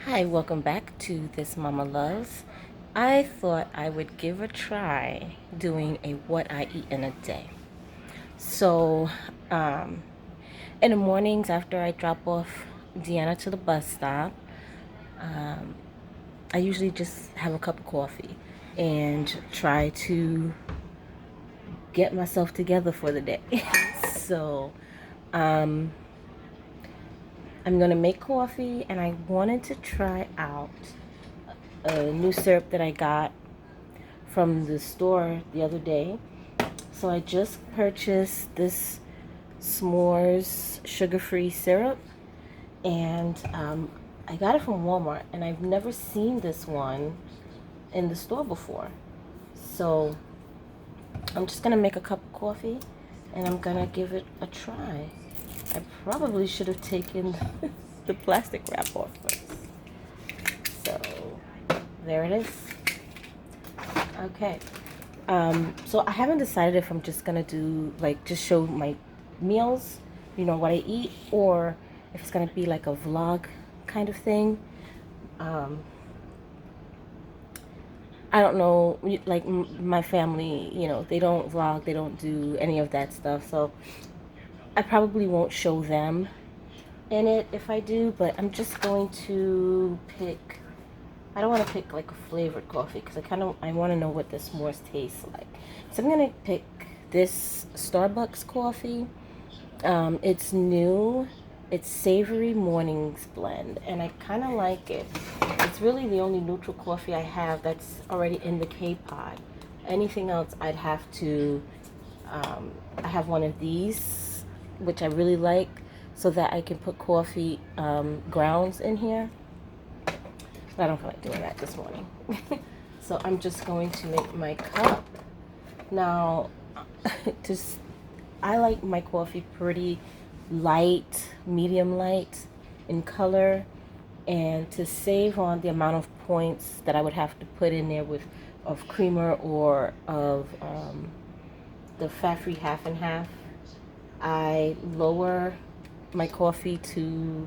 Hi, welcome back to This Mama Loves. I thought I would give a try doing a what I eat in a day. So, um, in the mornings after I drop off Deanna to the bus stop, I usually just have a cup of coffee and try to get myself together for the day. so, um, I'm gonna make coffee, and I wanted to try out a new syrup that I got from the store the other day. So I just purchased this s'mores sugar-free syrup, and I got it from Walmart, and I've never seen this one in the store before. So I'm just gonna make a cup of coffee, and I'm gonna give it a try. I probably should have taken the plastic wrap off first. So there it is. Okay. So I haven't decided if I'm just gonna do like just show my meals, what I eat, or if it's gonna be like a vlog kind of thing. I don't know, like my family, they don't vlog, they don't do any of that stuff, so I probably won't show them in it if I do, but I'm just going to pick. I don't want to pick like a flavored coffee because I want to know what the s'mores tastes like. So I'm gonna pick this Starbucks coffee. It's new. It's savory mornings blend, and I kind of like it. It's really the only neutral coffee I have that's already in the K-Pod. Anything else, I'd have to. I have one of these, which I really like, so that I can put coffee grounds in here. But I don't feel like doing that this morning. So I'm just going to make my cup. Now, I like my coffee pretty light, medium light in color, and to save on the amount of points that I would have to put in there of creamer or of the fat-free half and half, I lower my coffee to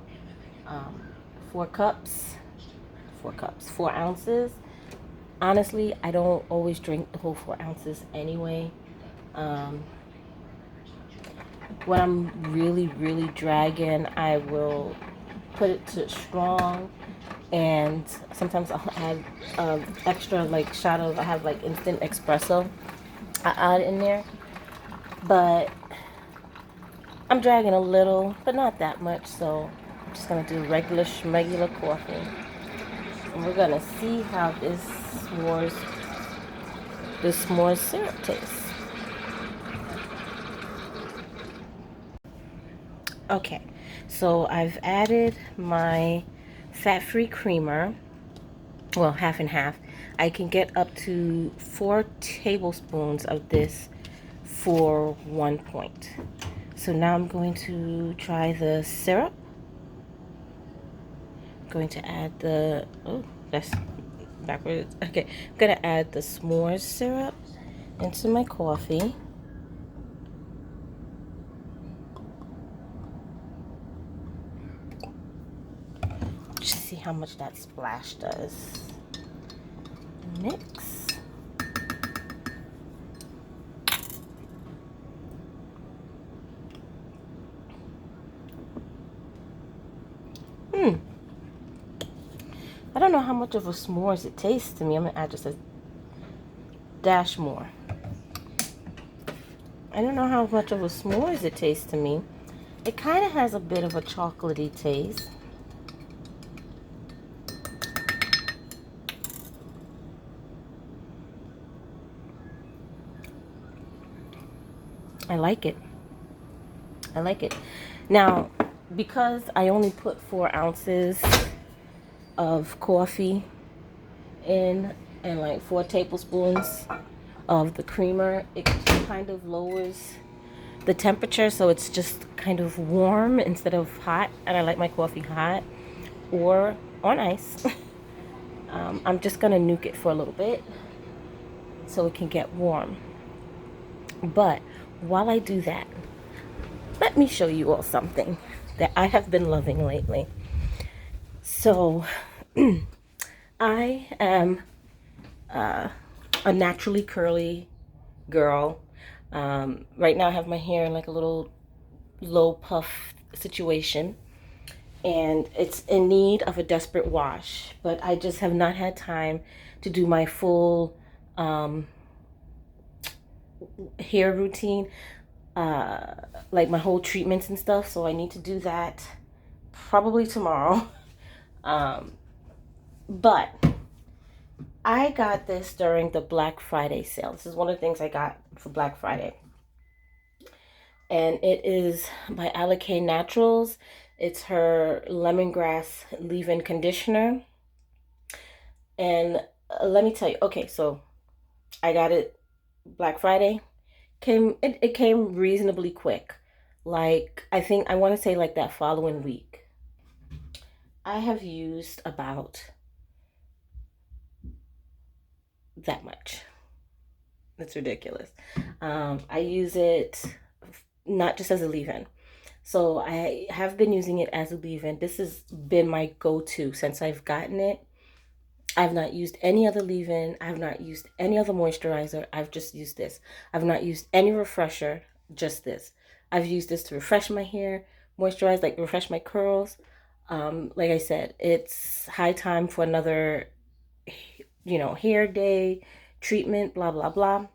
um, 4 ounces. Honestly, I don't always drink the whole 4 ounces anyway. Um, when I'm really, really dragging, I will put it to strong, and sometimes I'll add extra like shot of, I have like instant espresso. I add in there, but I'm dragging a little, but not that much, so I'm just gonna do regular coffee. And we're gonna see how this s'mores syrup tastes. Okay, so I've added my fat-free creamer, well, half and half. I can get up to 4 tablespoons of this for 1 point. So now I'm going to try the syrup. I'm going to add that's backwards. Okay, I'm gonna add the s'mores syrup into my coffee. Just see how much that splash does. Mix. I don't know how much of a s'mores it tastes to me. I'm gonna add just a dash more. I don't know how much of a s'mores it tastes to me. It kind of has a bit of a chocolatey taste. I like it. I like it. Now, because I only put 4 ounces of coffee in and like 4 tablespoons of the creamer, it kind of lowers the temperature, so it's just kind of warm instead of hot. And I like my coffee hot or on ice. I'm just gonna nuke it for a little bit so it can get warm. But while I do that, let me show you all something that I have been loving lately. So I am a naturally curly girl. Right now I have my hair in like a little low puff situation, and it's in need of a desperate wash, but I just have not had time to do my full hair routine, like my whole treatments and stuff. So I need to do that probably tomorrow. But I got this during the Black Friday sale. This is one of the things I got for Black Friday. And it is by Alake Naturals. It's her lemongrass leave-in conditioner. And let me tell you, okay, so I got it Black Friday. It came reasonably quick. Like, I think I want to say like that following week. I have used about that much. It's ridiculous. I use it not just as a leave-in. So I have been using it as a leave-in. This has been my go-to since I've gotten it. I've not used any other leave-in. I've not used any other moisturizer. I've just used this. I've not used any refresher, just this. I've used this to refresh my hair, moisturize, like refresh my curls. Like I said, it's high time for another, hair day treatment, blah, blah, blah.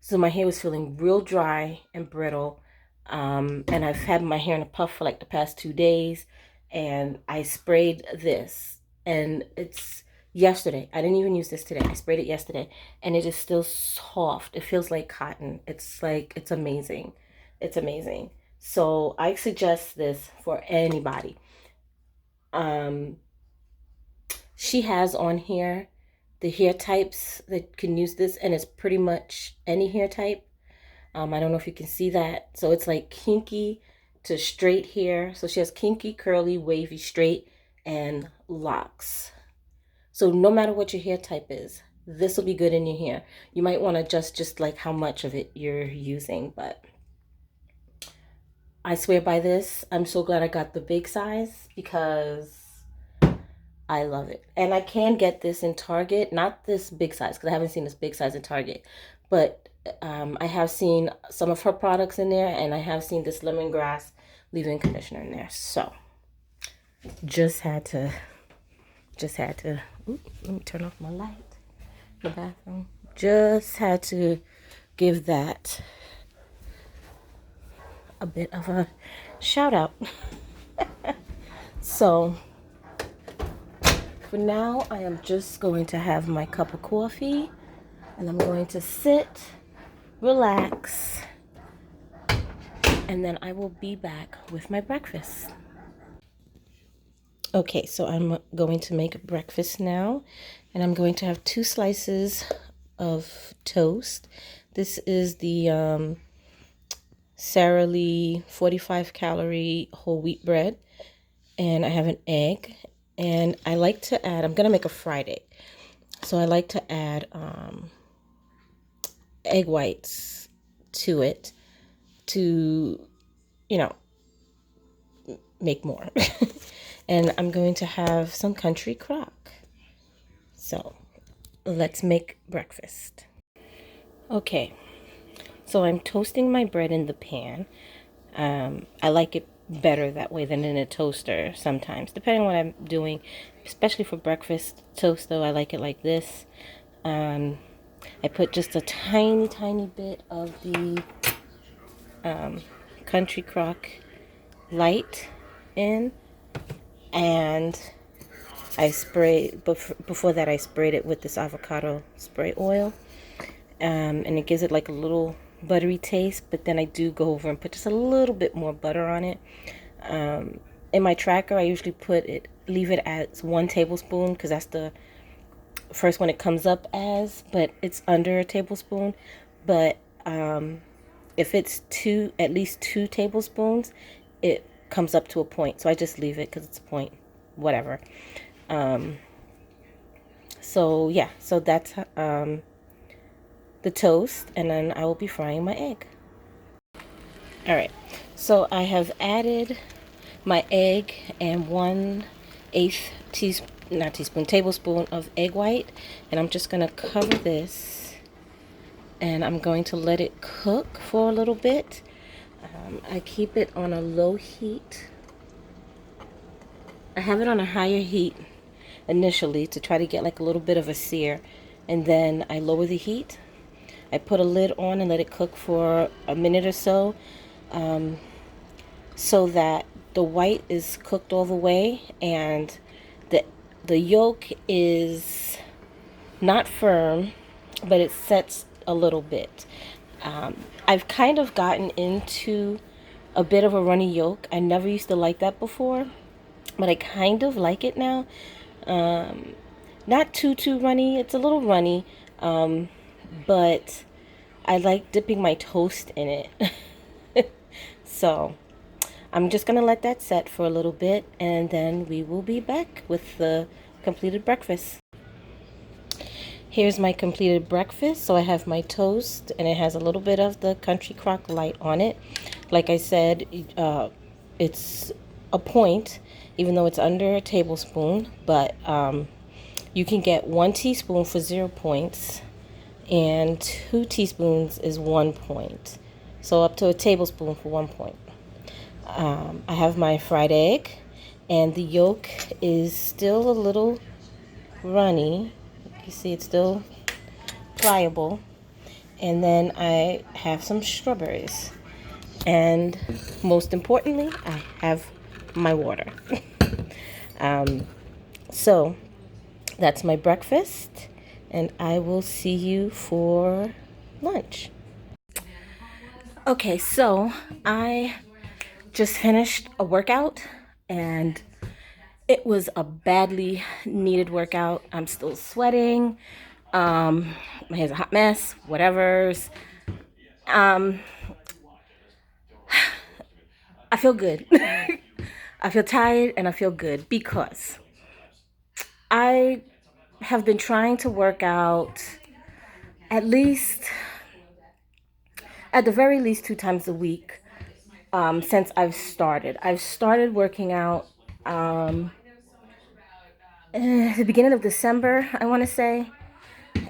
So my hair was feeling real dry and brittle. And I've had my hair in a puff for like the past 2 days. And I sprayed this. And it's yesterday. I didn't even use this today. I sprayed it yesterday. And it is still soft. It feels like cotton. It's amazing. It's amazing. So I suggest this for anybody. She has on here the hair types that can use this, and it's pretty much any hair type. I don't know if you can see that. So it's like kinky to straight hair. So she has kinky, curly, wavy, straight, and locks. So no matter what your hair type is, this will be good in your hair. You might want to adjust just like how much of it you're using, but I swear by this. I'm so glad I got the big size because I love it. And I can get this in Target, not this big size because I haven't seen this big size in Target, but I have seen some of her products in there, and I have seen this lemongrass leave-in conditioner in there. So just had to, ooh, let me turn off my light in the bathroom. Just had to give that a bit of a shout out. So for now, I am just going to have my cup of coffee, and I'm going to sit, relax, and then I will be back with my breakfast. Okay, so I'm going to make breakfast now, and I'm going to have 2 slices of toast. This is the Sara Lee 45 calorie whole wheat bread, and I have an egg, and I like to add, I'm going to make a fried egg, so I like to add egg whites to it to, make more. And I'm going to have some country crock. So let's make breakfast. Okay, so I'm toasting my bread in the pan. I like it better that way than in a toaster sometimes, depending on what I'm doing, especially for breakfast toast though. I like it like this. I put just a tiny bit of the country crock light in, and I sprayed, before that I sprayed it with this avocado spray oil, and it gives it like a little buttery taste, but then I do go over and put just a little bit more butter on it. In my tracker, I usually leave it at 1 tablespoon because that's the first one it comes up as, but it's under a tablespoon. But if it's at least 2 tablespoons, it comes up to a point. So I just leave it because it's a point, whatever. So yeah, so that's the toast, and then I will be frying my egg. All right, so I have added my egg and 1 tablespoon of egg white, and I'm just gonna cover this, and I'm going to let it cook for a little bit. I keep it on a low heat. I have it on a higher heat initially to try to get like a little bit of a sear, and then I lower the heat. I put a lid on and let it cook for a minute or so, so that the white is cooked all the way and the yolk is not firm, but it sets a little bit. I've kind of gotten into a bit of a runny yolk. I never used to like that before, but I kind of like it now. Not too runny. It's a little runny, but I like dipping my toast in it. So I'm just going to let that set for a little bit, and then we will be back with the completed breakfast. Here's my completed breakfast. So I have my toast, and it has a little bit of the Country Crock Light on it. Like I said, it's a point, even though it's under a tablespoon, but you can get 1 teaspoon for 0 points, and 2 teaspoons is 1 point. So up to a tablespoon for 1 point. I have my fried egg, and the yolk is still a little runny. You see it's still pliable. And then I have some strawberries. And most importantly, I have my water. So that's my breakfast, and I will see you for lunch. Okay, so I just finished a workout, and it was a badly needed workout. I'm still sweating. My hair's a hot mess, whatever's. I feel good. I feel tired and I feel good because I have been trying to work out at the very least 2 times a week since I've started. I've started working out at the beginning of December, I want to say.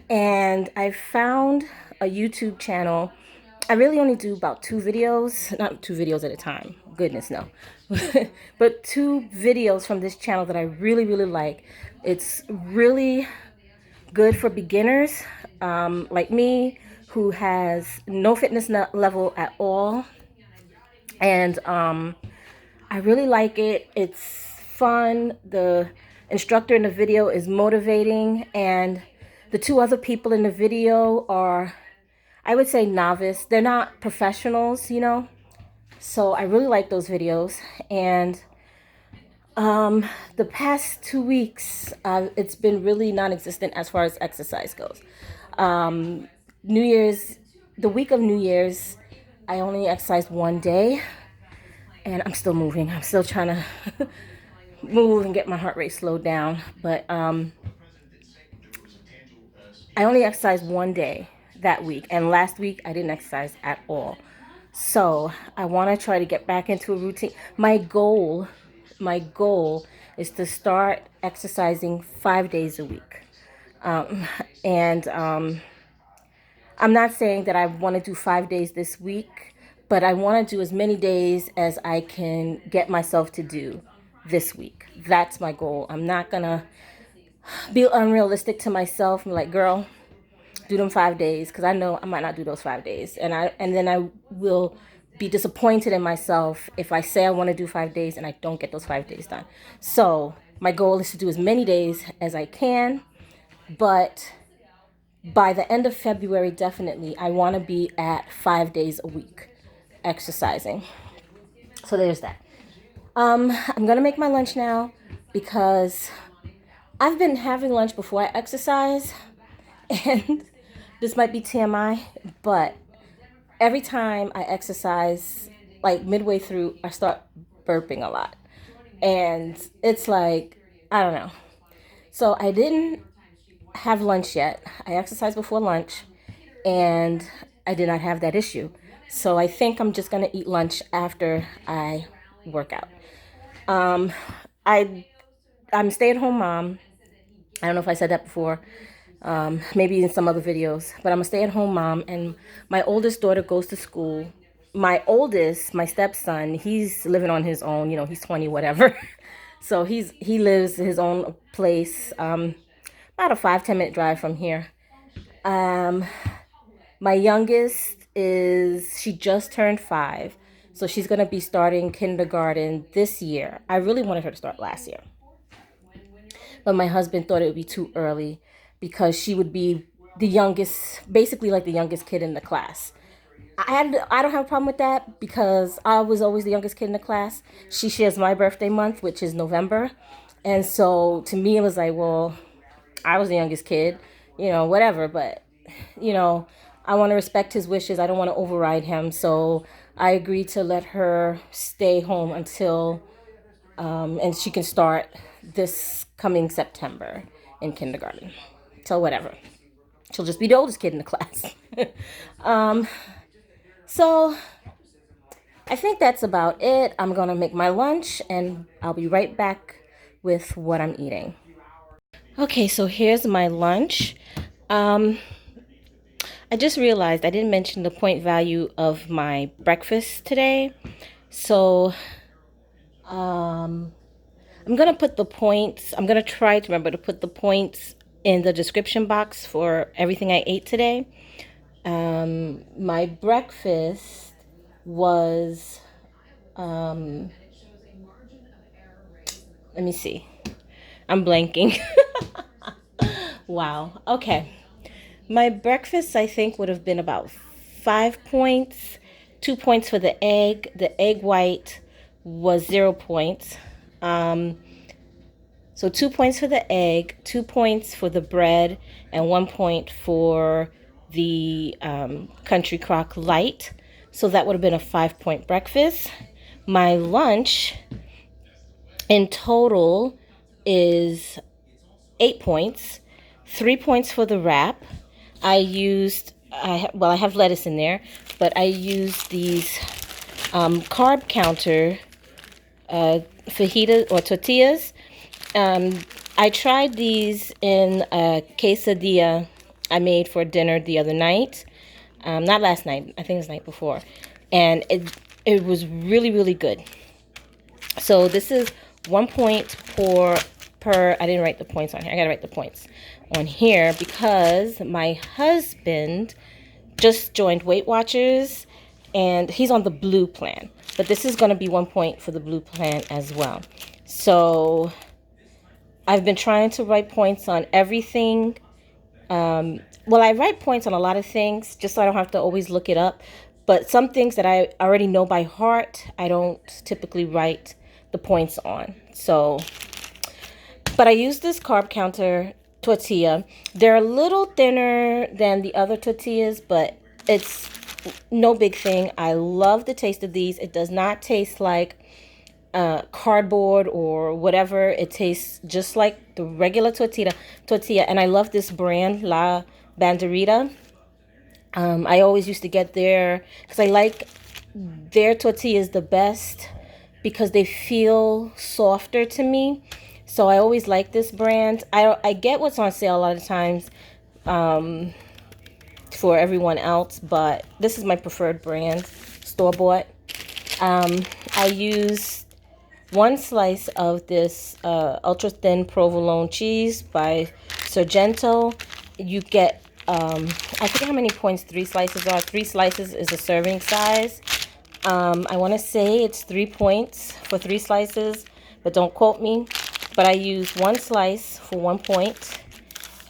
And I found a YouTube channel. I really only do about 2 videos, not 2 videos at a time. Goodness, no. But 2 videos from this channel that I really, really like. It's really good for beginners like me, who has no fitness level at all. And I really like it. It's fun. The instructor in the video is motivating, and the 2 other people in the video are, I would say, novice. They're not professionals, you know. So I really like those videos. And the past 2 weeks, it's been really non-existent as far as exercise goes. New Year's, the week of New Year's, I only exercised 1 day, and I'm still moving. I'm still trying to move and get my heart rate slowed down. But I only exercised 1 day that week, and last week I didn't exercise at all. So I want to try to get back into a routine. My goal is to start exercising 5 days a week. And I'm not saying that I want to do 5 days this week, but I want to do as many days as I can get myself to do this week. That's my goal. I'm not going to be unrealistic to myself. I'm like, girl, do them 5 days, because I know I might not do those 5 days. And then I will be disappointed in myself if I say I want to do 5 days and I don't get those 5 days done. So my goal is to do as many days as I can, but by the end of February, definitely, I want to be at 5 days a week exercising. So there's that. I'm going to make my lunch now because I've been having lunch before I exercise, and this might be TMI, but every time I exercise, like midway through, I start burping a lot. And it's like, I don't know. So I didn't have lunch yet. I exercised before lunch, and I did not have that issue. So I think I'm just going to eat lunch after I work out. I I'm a stay-at-home mom. I don't know if I said that before, maybe in some other videos, but I'm a stay-at-home mom, and my oldest daughter goes to school. My oldest, my stepson, he's living on his own. You know, he's 20, whatever. So he lives his own place, about a 5-10 minute drive from here. Um, my youngest she just turned 5, so she's gonna be starting kindergarten this year. I really wanted her to start last year, but my husband thought it would be too early because she would be the youngest, basically like the youngest kid in the class. I don't have a problem with that because I was always the youngest kid in the class. She shares my birthday month, which is November. And so to me, it was like, well, I was the youngest kid, whatever. But, you know, I want to respect his wishes. I don't want to override him. So I agreed to let her stay home until, and she can start this coming September in kindergarten. So whatever. She'll just be the oldest kid in the class. um, so I think that's about it. I'm going to make my lunch and I'll be right back with what I'm eating. Okay, so here's my lunch. Um, I just realized I didn't mention the point value of my breakfast today. So I'm going to put the points, I'm going to try to remember to put the points in the description box for everything I ate today. My breakfast was, let me see. I'm blanking. Wow. Okay. My breakfast, I think, would have been about 5 points. 2 points for the egg. The egg white was 0 points. So 2 points for the egg, 2 points for the bread, and 1 point for the country crock light. So that would have been a 5 point breakfast. My lunch in total is 8 points. 3 points for the wrap. I have lettuce in there, but I used these carb counter fajitas or tortillas. I tried these in a quesadilla I made for dinner the other night. Not last night, I think it was the night before. And it was really, really good. So this is 1 point per, I didn't write the points on here. I gotta write the points on here because my husband just joined Weight Watchers and he's on the blue plan. But this is gonna be 1 point for the blue plan as well. So I've been trying to write points on everything. I write points on a lot of things just so I don't have to always look it up. But some things that I already know by heart, I don't typically write the points on. So, but I use this carb counter tortilla. They're a little thinner than the other tortillas, but it's no big thing. I love the taste of these. It does not taste like cardboard or whatever. It tastes just like the regular tortilla. And I love this brand, La Banderita. I always used to get there because I like their tortillas the best because they feel softer to me. So I always like this brand. I get what's on sale a lot of times for everyone else, but this is my preferred brand, store-bought. I use 1 slice of this ultra thin provolone cheese by Sargento. You get, I forget how many points 3 slices are. 3 slices is a serving size. I want to say it's 3 points for 3 slices, but don't quote me. But I used 1 slice for 1 point,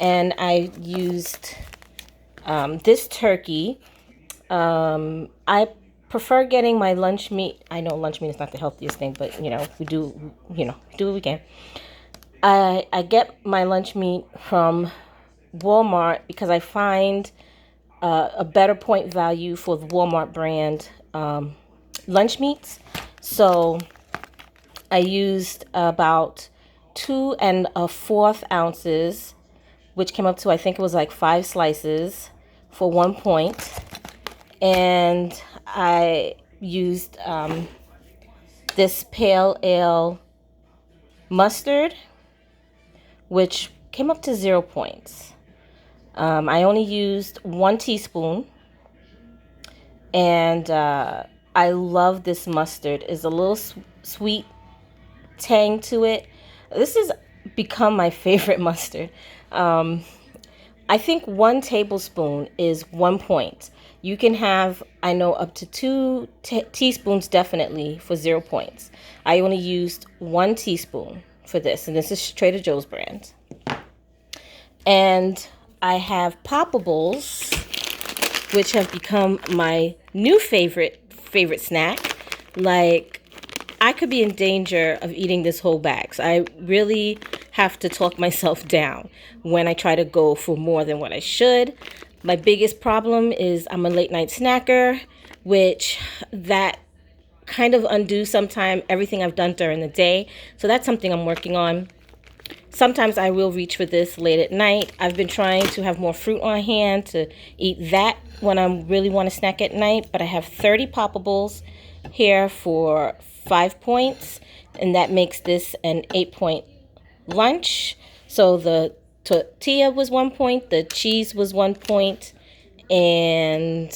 and I used this turkey. I prefer getting my lunch meat. I know lunch meat is not the healthiest thing, but we do what we can. I get my lunch meat from Walmart because I find a better point value for the Walmart brand lunch meats. So I used about 2 1/4 ounces, which came up to, I think it was like 5 slices for 1 point. And I used this pale ale mustard. which came up to 0 points. I only used 1 teaspoon, and I love this mustard. It's a little sweet tang to it. This has become my favorite mustard. I think 1 tablespoon is 1 point. You can have, I know, up to 2 teaspoons definitely for 0 points. I only used 1 teaspoon for this, and this is Trader Joe's brand. And I have poppables, which have become my new favorite snack. Like, I could be in danger of eating this whole bag. So I really have to talk myself down when I try to go for more than what I should. My biggest problem is I'm a late night snacker, which that kind of undoes sometimes everything I've done during the day. So that's something I'm working on. Sometimes I will reach for this late at night. I've been trying to have more fruit on hand to eat that when I really want to snack at night. But I have 30 poppables here for 5 points, and that makes this an 8-point lunch. So the tortilla was 1 point, the cheese was 1 point, and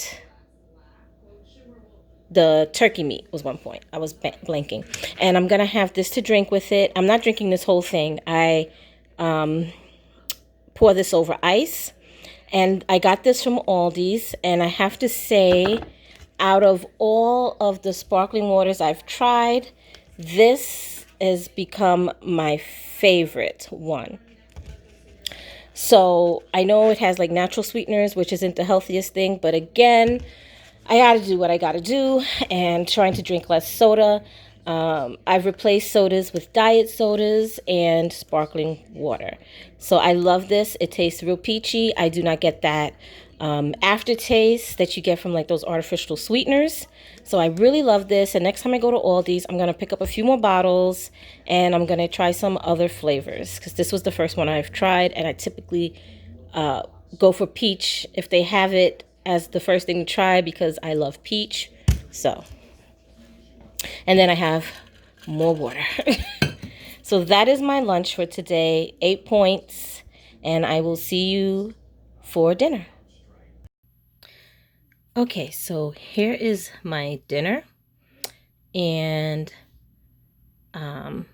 the turkey meat was 1 point. I was blanking. And I'm going to have this to drink with it. I'm not drinking this whole thing. I pour this over ice. And I got this from Aldi's. And I have to say, out of all of the sparkling waters I've tried, this has become my favorite one. So I know it has like natural sweeteners, which isn't the healthiest thing. But again, I gotta do what I gotta do, and trying to drink less soda. I've replaced sodas with diet sodas and sparkling water. So I love this. It tastes real peachy. I do not get that aftertaste that you get from like those artificial sweeteners. So I really love this. And next time I go to Aldi's, I'm going to pick up a few more bottles, and I'm going to try some other flavors, because this was the first one I've tried, and I typically go for peach if they have it as the first thing to try, because I love peach. So, and then I have more water. So that is my lunch for today, 8 points, and I will see you for dinner. Okay, so here is my dinner, and I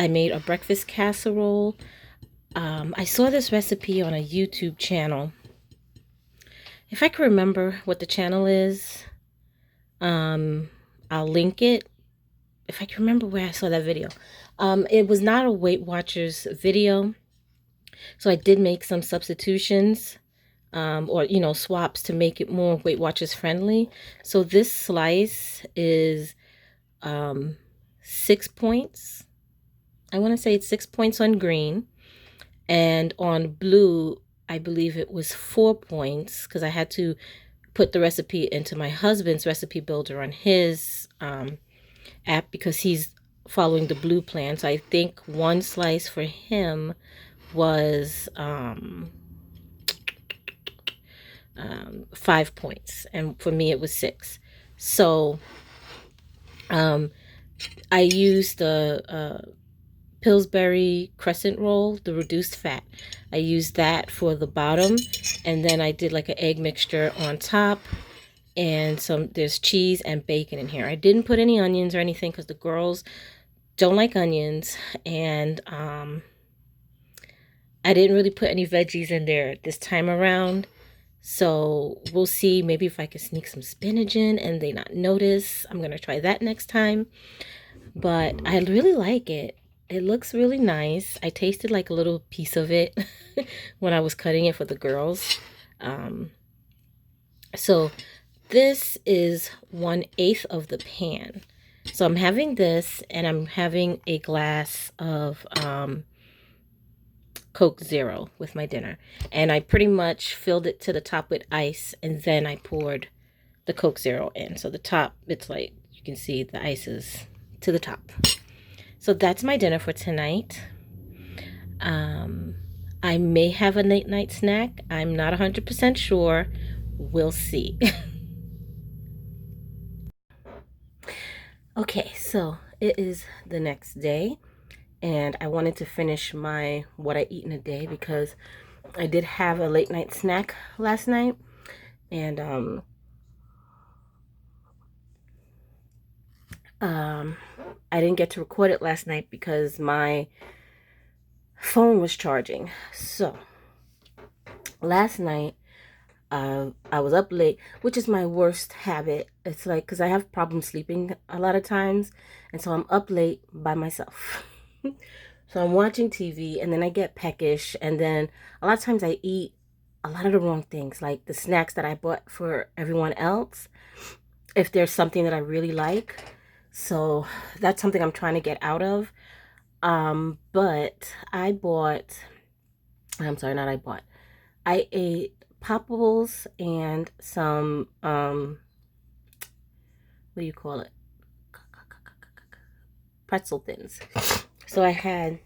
made a breakfast casserole. I saw this recipe on a YouTube channel. If I can remember what the channel is, I'll link it. If I can remember where I saw that video. It was not a Weight Watchers video, so I did make some substitutions, or, you know, swaps to make it more Weight Watchers friendly. So this slice is 6 points. I want to say it's 6 points on green, and on blue, I believe it was 4 points, because I had to put the recipe into my husband's recipe builder on his app, because he's following the blue plan. So I think one slice for him was 5 points, and for me it was 6. So I used the Pillsbury crescent roll, the reduced fat. I used that for the bottom, and then I did like an egg mixture on top, and there's cheese and bacon in here. I didn't put any onions or anything because the girls don't like onions, and I didn't really put any veggies in there this time around. So we'll see, maybe if I can sneak some spinach in and they not notice. I'm gonna try that next time. But I really like it. It looks really nice. I tasted like a little piece of it when I was cutting it for the girls. So this is 1/8 of the pan. So I'm having this, and I'm having a glass of Coke Zero with my dinner. And I pretty much filled it to the top with ice, and then I poured the Coke Zero in. So the top, it's like, you can see the ice is to the top. So that's my dinner for tonight. I may have a late night snack. I'm not 100% sure. We'll see. Okay, so it is the next day, and I wanted to finish what I eat in a day, because I did have a late night snack last night, and I didn't get to record it last night because my phone was charging. So last night, I was up late, which is my worst habit. It's like, because I have problems sleeping a lot of times, and so I'm up late by myself. So I'm watching TV, and then I get peckish, and then a lot of times I eat a lot of the wrong things, like the snacks that I bought for everyone else, if there's something that I really like. So that's something I'm trying to get out of. But I'm sorry, not I bought. I ate poppables and some what do you call it? Pretzel thins. So I had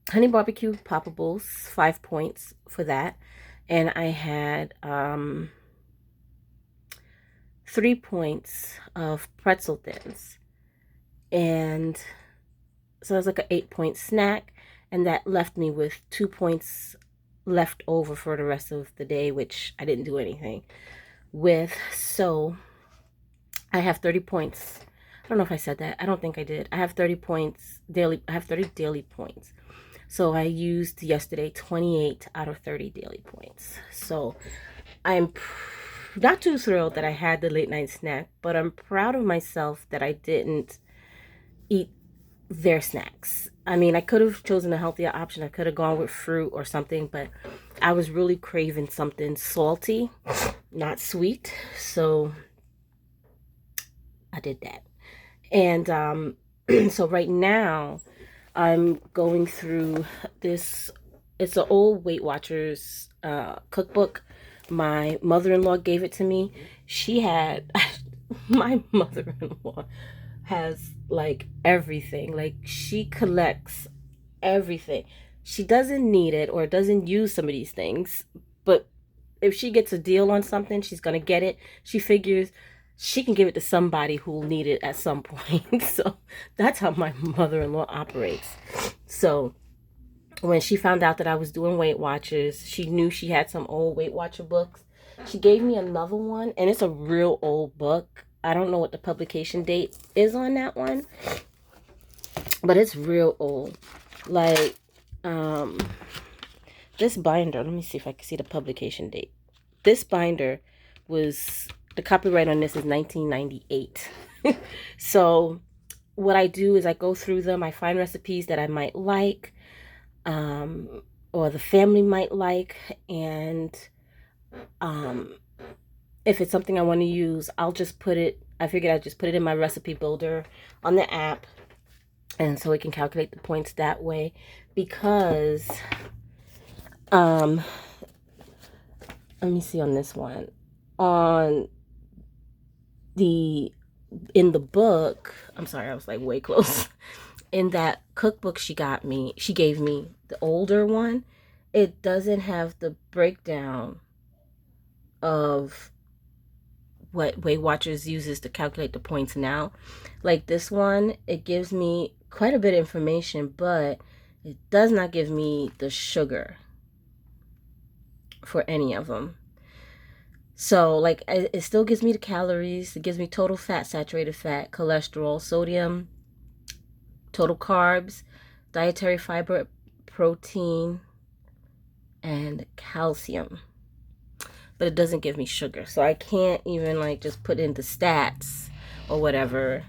honey barbecue poppables, 5 points for that, and I had 3 points of pretzel thins, and so it was like an 8-point snack, and that left me with 2 points left over for the rest of the day, which I didn't do anything with. So I have 30 points. I don't know if I said that. I don't think I did. I have 30 points daily. I have 30 daily points. So I used yesterday 28 out of 30 daily points. So I'm not too thrilled that I had the late night snack, but I'm proud of myself that I didn't eat their snacks. I mean, I could have chosen a healthier option. I could have gone with fruit or something, but I was really craving something salty, not sweet. So I did that. And so right now I'm going through this. It's an old Weight Watchers cookbook. My mother-in-law gave it to me. She had my mother-in-law has like everything. Like, she collects everything. She doesn't need it or doesn't use some of these things, but if she gets a deal on something, she's gonna get it. She figures she can give it to somebody who will need it at some point. So that's how my mother-in-law operates. So when she found out that I was doing Weight Watchers, she knew she had some old Weight Watcher books. She gave me another one, and it's a real old book. I don't know what the publication date is on that one, but it's real old. Like, this binder, let me see if I can see the publication date. This binder was, the copyright on this is 1998. So what I do is I go through them. I find recipes that I might like, or the family might like, and if it's something I want to use, I'll just put it, I figured I'd just put it in my recipe builder on the app, and so it can calculate the points that way. Because let me see on this one. In the book, I'm sorry, I was like way close. In that cookbook she gave me, the older one, it doesn't have the breakdown of what Weight Watchers uses to calculate the points now. Like this one, it gives me quite a bit of information, but it does not give me the sugar for any of them. So like, it still gives me the calories. It gives me total fat, saturated fat, cholesterol, sodium, total carbs, dietary fiber, protein, and calcium. But it doesn't give me sugar. So I can't even like just put in the stats or whatever.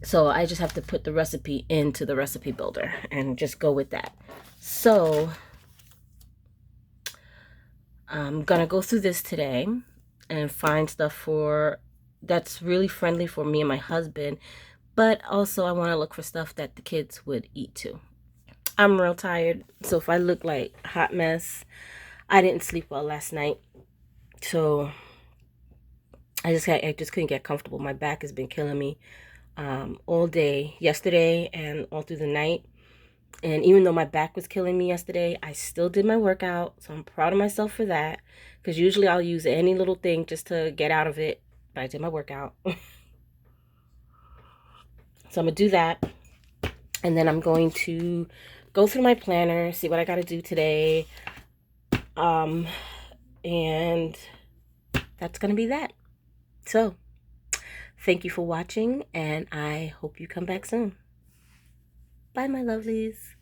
So I just have to put the recipe into the recipe builder and just go with that. So I'm gonna go through this today and find stuff that's really friendly for me and my husband, but also I want to look for stuff that the kids would eat too. I'm real tired, so if I look like a hot mess, I didn't sleep well last night, so I just couldn't get comfortable. My back has been killing me all day yesterday and all through the night. And even though my back was killing me yesterday, I still did my workout. So I'm proud of myself for that. Because usually I'll use any little thing just to get out of it. But I did my workout. So I'm going to do that. And then I'm going to go through my planner, see what I got to do today. And that's going to be that. So, thank you for watching, and I hope you come back soon. Bye, my lovelies.